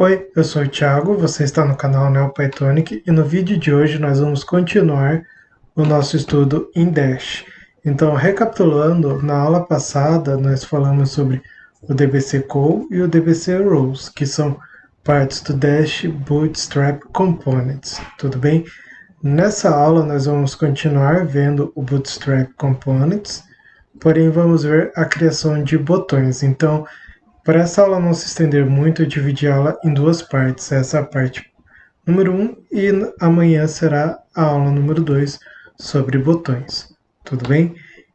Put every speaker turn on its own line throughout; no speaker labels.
Oi, eu sou o Thiago, você está no canal NeoPythonic e no vídeo de hoje nós vamos continuar o nosso estudo em Dash. Então, recapitulando, na aula passada nós falamos sobre o DBC Call e o DBC Rows, que são partes do Dash Bootstrap Components, tudo bem? Nessa aula nós vamos continuar vendo o Bootstrap Components, porém vamos ver a criação de botões. Então, para essa aula não se estender muito, eu dividi ela em duas partes. Essa é a parte número 1 e amanhã será a aula número 2 sobre botões. Tudo bem?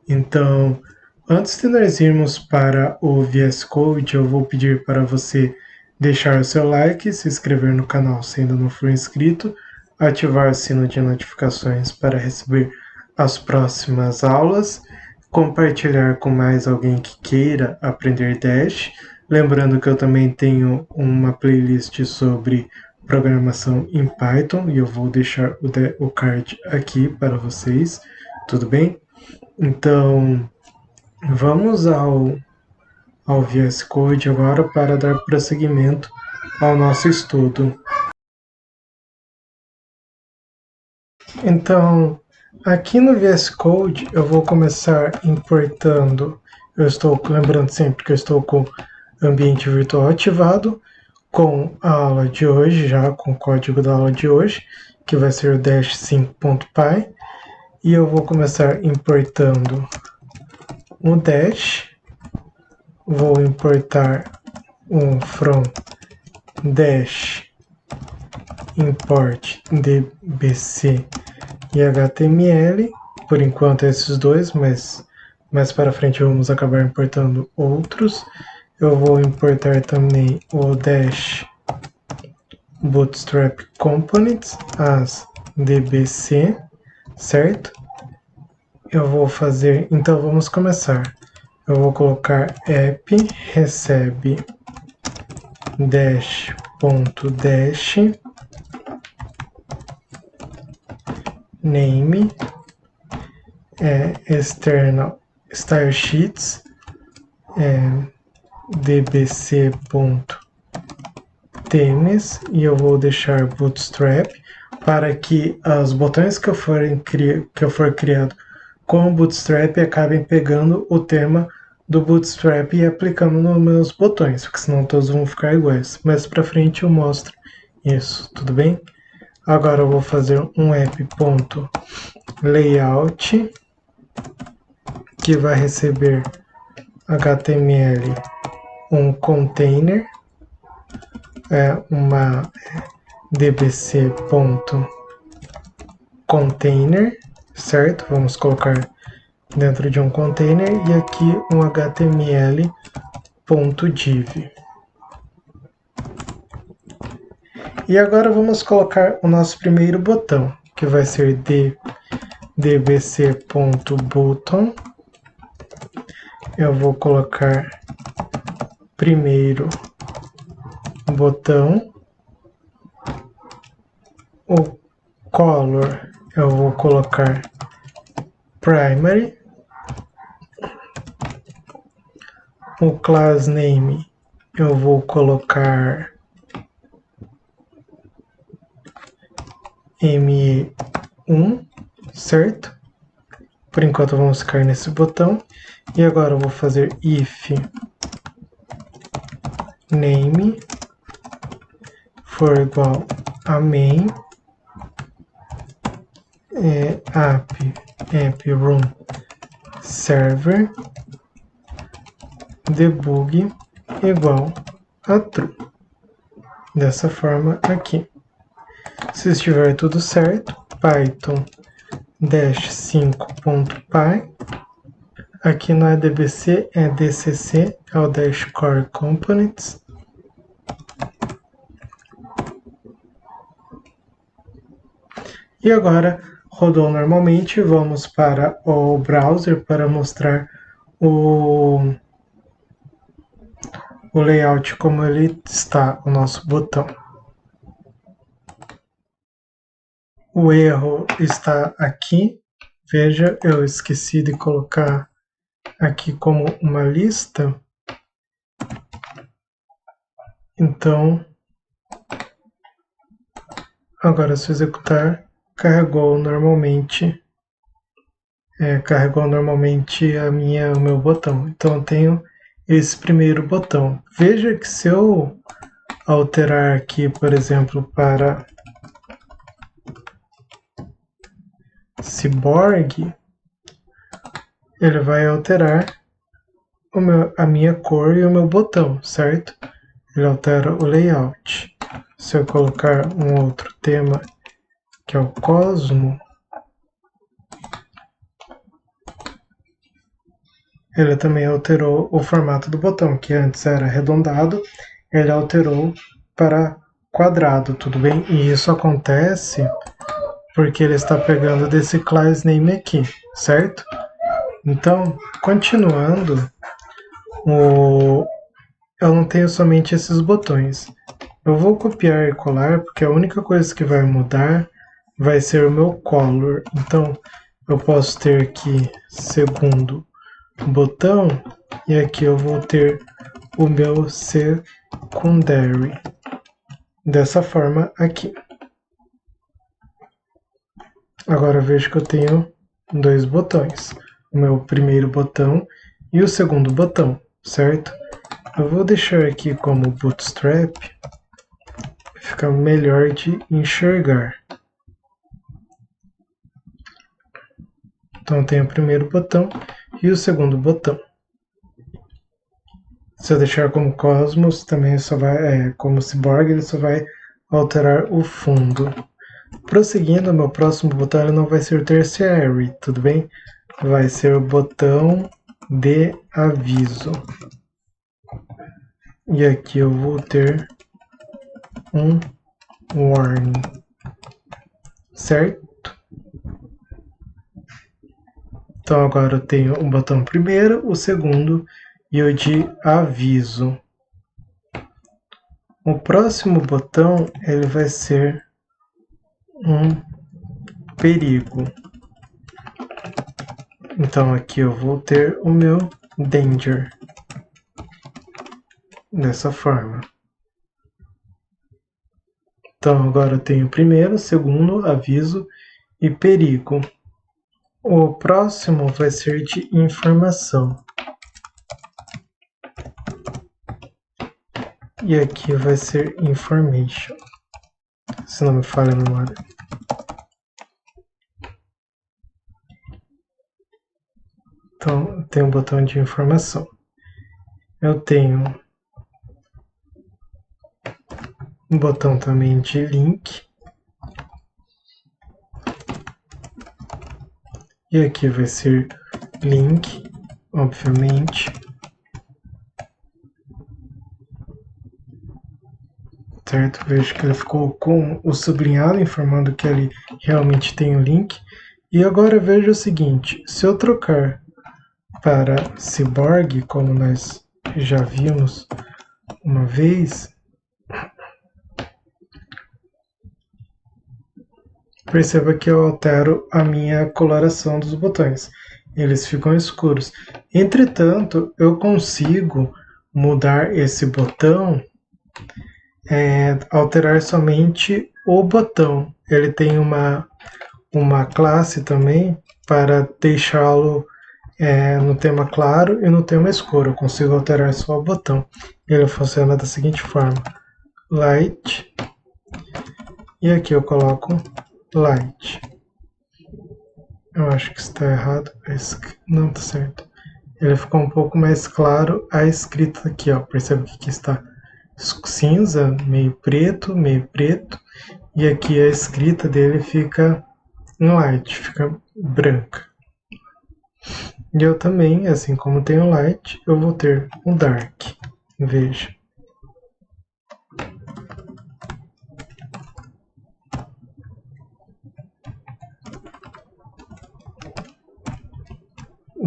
Então, antes de nós irmos para o VS Code, eu vou pedir para você deixar o seu like, se inscrever no canal se ainda não for inscrito, ativar o sino de notificações para receber as próximas aulas, compartilhar com mais alguém que queira aprender Dash. Lembrando que eu também tenho uma playlist sobre programação em Python e eu vou deixar o card aqui para vocês, tudo bem? Então, vamos ao VS Code agora para dar prosseguimento ao nosso estudo. Então, aqui no VS Code eu vou começar importando, eu estou lembrando sempre que eu estou com ambiente virtual ativado, com a aula de hoje, já com o código da aula de hoje, que vai ser o dash5.py, e eu vou começar importando o dash, vou importar um from dash import dbc e html, por enquanto esses dois, mas mais para frente vamos acabar importando outros. Eu vou importar também o dash bootstrap components as dbc, certo? Eu vou fazer, então vamos começar. Eu vou colocar app recebe dash.dash name external stylesheets dbc.themes e eu vou deixar bootstrap para que os botões que eu for criado com o bootstrap acabem pegando o tema do bootstrap e aplicando nos meus botões, porque senão todos vão ficar iguais. Mais para frente eu mostro isso, tudo bem? Agora eu vou fazer um app.layout que vai receber HTML um container, uma dbc.container, certo? Vamos colocar dentro de um container e aqui um html.div. E agora vamos colocar o nosso primeiro botão, que vai ser dbc.button. Eu vou colocar primeiro botão. O color eu vou colocar primary. O class name eu vou colocar me1, certo? Por enquanto vamos ficar nesse botão. E agora eu vou fazer if name for igual a main app room server debug igual a true. Dessa forma aqui. Se estiver tudo certo, Python dash5.py. Aqui não é DBC, é DCC, é o Dash Core Components. E agora, rodou normalmente, vamos para o browser para mostrar o layout como ele está, o nosso botão. O erro está aqui, veja, eu esqueci de colocar aqui como uma lista, então Agora, se eu executar, carregou normalmente o meu botão. Então eu tenho esse primeiro botão. Veja que se eu alterar aqui, por exemplo, para Cyborg, ele vai alterar a minha cor e o meu botão, certo? Ele altera o layout. Se eu colocar um outro tema, que é o Cosmo, ele também alterou o formato do botão, que antes era arredondado, ele alterou para quadrado, tudo bem? E isso acontece porque ele está pegando desse class name aqui, certo? Então, continuando, eu não tenho somente esses botões. Eu vou copiar e colar, porque a única coisa que vai mudar vai ser o meu color. Então, eu posso ter aqui segundo botão, e aqui eu vou ter o meu secondary. Dessa forma aqui. Agora vejo que eu tenho dois botões. O meu primeiro botão e o segundo botão, certo? Eu vou deixar aqui como Bootstrap, fica melhor de enxergar. Então eu tenho o primeiro botão e o segundo botão. Se eu deixar como Cosmos, também só vai, como Cyborg, ele só vai alterar o fundo. Prosseguindo, meu próximo botão ele não vai ser terciary, tudo bem? Vai ser o botão de aviso. E aqui eu vou ter um warning, certo? Então agora eu tenho o botão primeiro, o segundo e o de aviso. O próximo botão ele vai ser um perigo. Então aqui eu vou ter o meu danger. Dessa forma. Então agora eu tenho primeiro, segundo, aviso e perigo. O próximo vai ser de informação. E aqui vai ser information. Se não me falha a memória. Então, tem um botão de informação. Eu tenho um botão também de link. E aqui vai ser link, obviamente. Certo? Vejo que ele ficou com o sublinhado, informando que ele realmente tem o link. E agora veja o seguinte, se eu trocar para Cyborg, como nós já vimos uma vez, perceba que eu altero a minha coloração dos botões. Eles ficam escuros. Entretanto, eu consigo mudar esse botão, alterar somente o botão. Ele tem uma classe também para deixá-lo no tema claro e no tema escuro. Eu consigo alterar só o botão. Ele funciona da seguinte forma: light, e aqui eu coloco light. Eu acho que está errado. Não, está certo. Ele ficou um pouco mais claro a escrita aqui, ó. Percebe que aqui está cinza, meio preto, e aqui a escrita dele fica em light, fica branca. E eu também, assim como tenho light, eu vou ter um dark. Veja.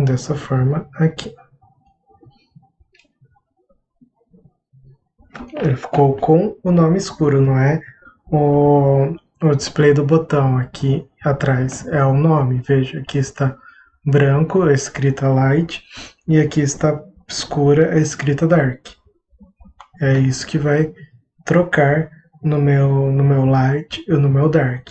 Dessa forma aqui. Ele ficou com o nome escuro, não é o display do botão aqui atrás. É o nome, veja, aqui está branco, a escrita light, e aqui está escura, a escrita dark. É isso que vai trocar no meu light e no meu dark.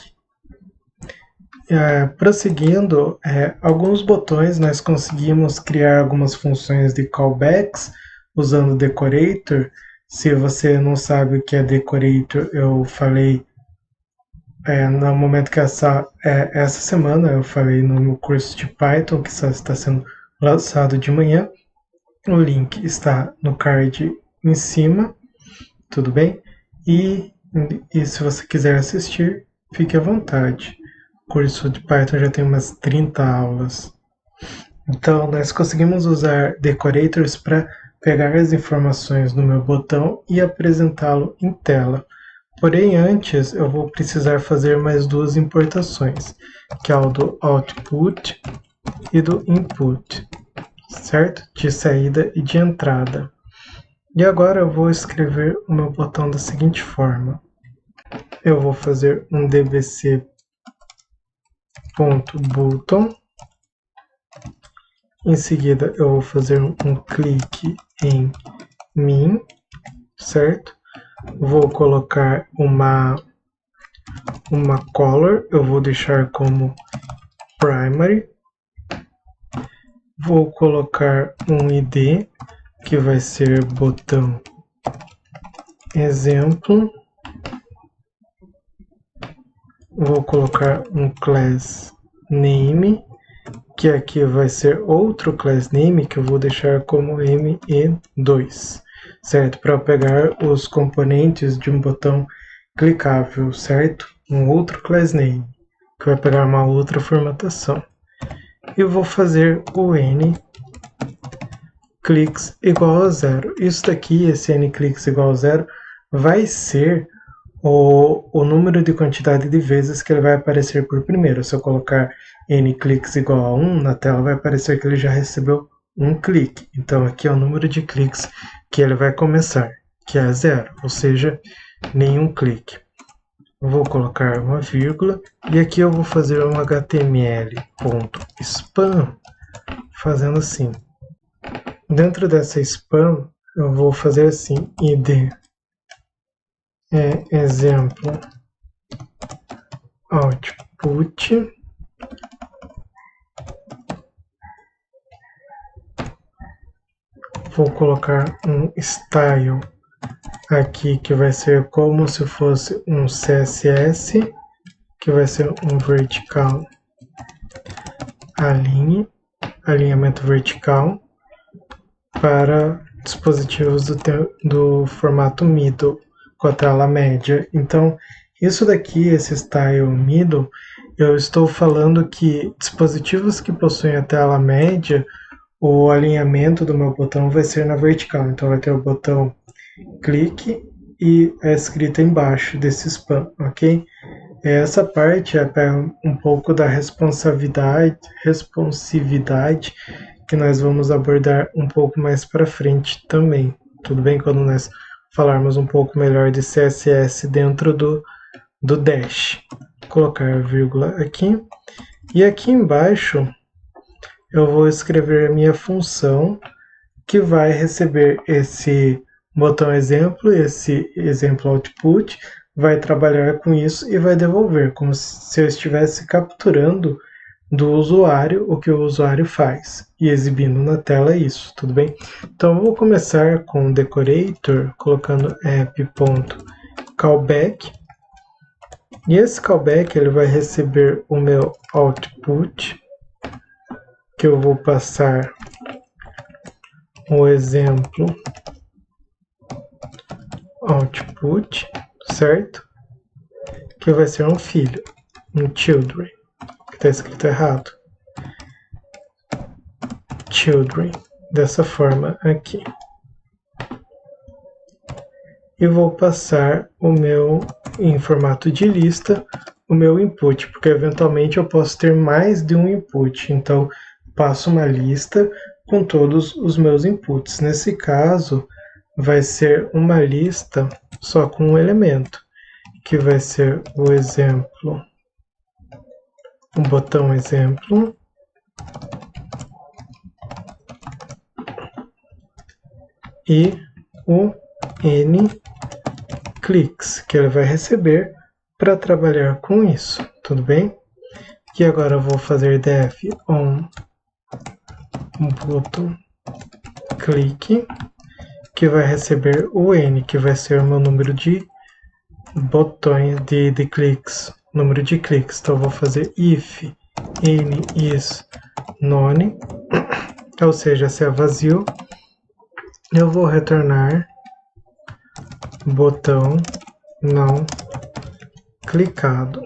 Prosseguindo, alguns botões nós conseguimos criar algumas funções de callbacks usando o decorator. Se você não sabe o que é decorator, eu falei no momento que essa semana eu falei no meu curso de Python, que só está sendo lançado de manhã. O link está no card em cima, tudo bem? E se você quiser assistir, fique à vontade. O curso de Python já tem umas 30 aulas. Então, nós conseguimos usar decorators para pegar as informações do meu botão e apresentá-lo em tela. Porém, antes eu vou precisar fazer mais duas importações, que é o do output e do input, certo? De saída e de entrada. E agora eu vou escrever o meu botão da seguinte forma. Eu vou fazer um dbc.button. Em seguida eu vou fazer um clique em min, certo? Vou colocar uma color, eu vou deixar como primary. Vou colocar um ID, que vai ser botão exemplo. Vou colocar um class name, que aqui vai ser outro class name, que eu vou deixar como me2, certo? Para pegar os componentes de um botão clicável, certo? Um outro class name, que vai pegar uma outra formatação. E vou fazer o n cliques igual a 0. Isso daqui, esse n cliques igual a 0, vai ser o número de quantidade de vezes que ele vai aparecer por primeiro. Se eu colocar n cliques igual a 1, na tela vai aparecer que ele já recebeu um clique. Então aqui é o número de cliques que ele vai começar, que é 0, ou seja, nenhum clique. Vou colocar uma vírgula e aqui eu vou fazer um html.spam, fazendo assim. Dentro dessa spam, eu vou fazer assim, id exemplo output, vou colocar um style aqui que vai ser como se fosse um CSS, que vai ser um vertical alinhamento vertical para dispositivos do formato middle, com a tela média. Então, isso daqui, esse style middle, eu estou falando que dispositivos que possuem a tela média, o alinhamento do meu botão vai ser na vertical. Então, vai ter o botão clique e a escrita embaixo desse spam, ok? Essa parte pega um pouco da responsividade que nós vamos abordar um pouco mais para frente também, tudo bem? Quando nós falarmos um pouco melhor de CSS dentro do Dash. Vou colocar a vírgula aqui. E aqui embaixo eu vou escrever a minha função que vai receber esse botão exemplo, esse exemplo output, vai trabalhar com isso e vai devolver, como se eu estivesse capturando do usuário o que o usuário faz e exibindo na tela isso, tudo bem? Então eu vou começar com o decorator, colocando app.callback, e esse callback ele vai receber o meu output, que eu vou passar o exemplo output, certo? Que vai ser um filho, um children, que está escrito errado. Children, dessa forma aqui. E vou passar o meu, em formato de lista, o meu input, porque eventualmente eu posso ter mais de um input. Então, passo uma lista com todos os meus inputs. Nesse caso, vai ser uma lista só com um elemento, que vai ser o exemplo, o botão exemplo, e o n cliques que ele vai receber para trabalhar com isso, tudo bem? E agora eu vou fazer def on button click, que vai receber o n, que vai ser o meu número de botões de cliques, número de cliques. Então eu vou fazer if n is none, ou seja, se é vazio, eu vou retornar botão não clicado.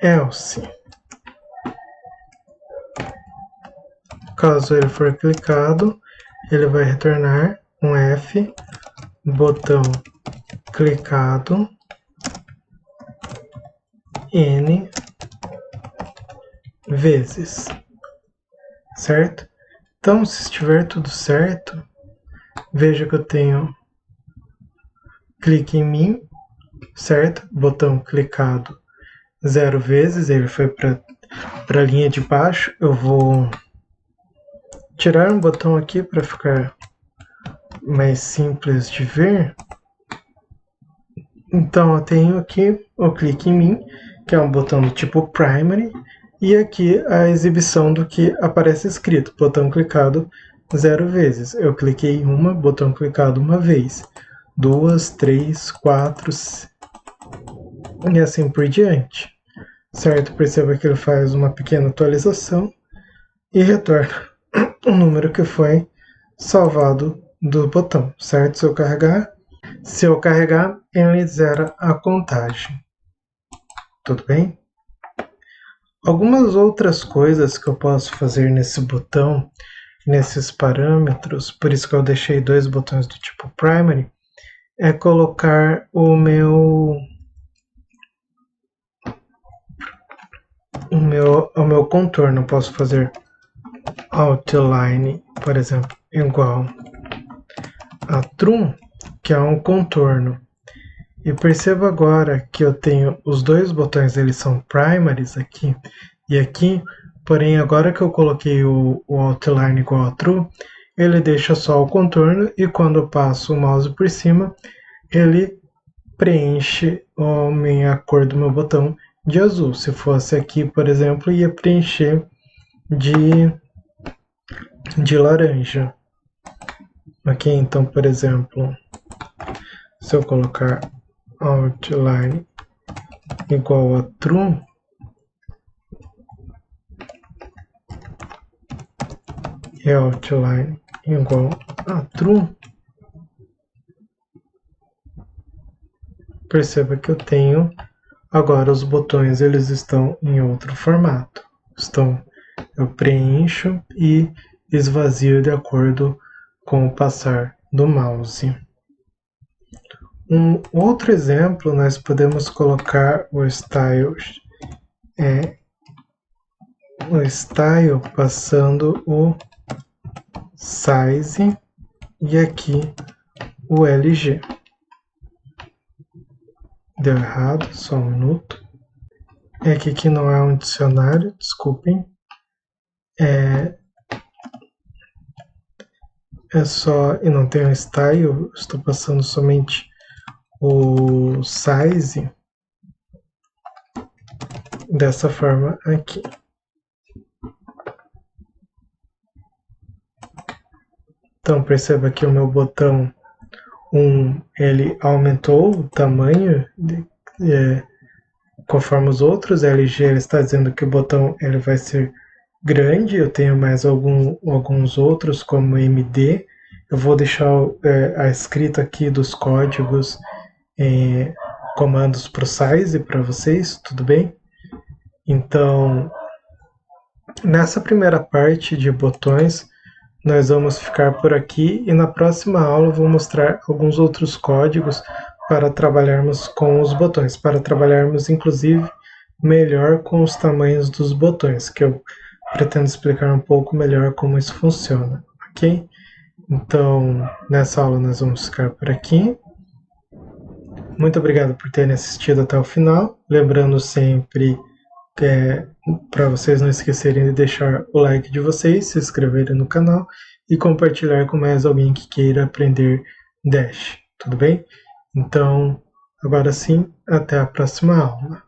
Else, caso ele for clicado, ele vai retornar um F, botão clicado, N vezes, certo? Então, se estiver tudo certo, veja que eu tenho clique em mim, certo? Botão clicado 0 vezes, ele foi para a linha de baixo. Eu vou tirar um botão aqui para ficar mais simples de ver. Então eu tenho aqui o clique em mim, que é um botão do tipo primary, e aqui a exibição do que aparece escrito, botão clicado 0 vezes. Eu cliquei em uma, botão clicado uma vez, 2, 3, 4 e assim por diante, certo? Perceba que ele faz uma pequena atualização e retorna o número que foi salvado do botão, certo? Se eu carregar, ele zera a contagem. Tudo bem? Algumas outras coisas que eu posso fazer nesse botão, nesses parâmetros, por isso que eu deixei 2 botões do tipo primary, é colocar o meu contorno. Eu posso fazer outline, por exemplo, igual a true, que é um contorno. E perceba agora que eu tenho os 2 botões, eles são primaries aqui e aqui, porém agora que eu coloquei o outline igual a true, ele deixa só o contorno e quando eu passo o mouse por cima, ele preenche a cor do meu botão de azul. Se fosse aqui, por exemplo, ia preencher de laranja. Aqui, então, por exemplo, se eu colocar outline igual a true, e outline igual a true, perceba que eu tenho agora os botões, eles estão em outro formato. Eu preencho e esvazio de acordo com o passar do mouse. Um outro exemplo, nós podemos colocar o style passando o size e aqui o LG. Deu errado, só um minuto. É que aqui não é um dicionário, desculpem. É só, e não tem um style, estou passando somente o size dessa forma aqui. Então perceba que o meu botão 1, ele aumentou o tamanho conforme os outros. LG ele está dizendo que o botão ele vai ser grande. Eu tenho mais alguns outros como MD. Eu vou deixar a escrita aqui dos códigos, comandos para o size para vocês, tudo bem? Então, nessa primeira parte de botões, nós vamos ficar por aqui e na próxima aula eu vou mostrar alguns outros códigos para trabalharmos com os botões, para trabalharmos inclusive melhor com os tamanhos dos botões, que eu pretendo explicar um pouco melhor como isso funciona, ok? Então, nessa aula nós vamos ficar por aqui. Muito obrigado por terem assistido até o final. Lembrando sempre para vocês não esquecerem de deixar o like de vocês, se inscreverem no canal e compartilhar com mais alguém que queira aprender Dash. tudo bem? Então, agora sim, até a próxima aula.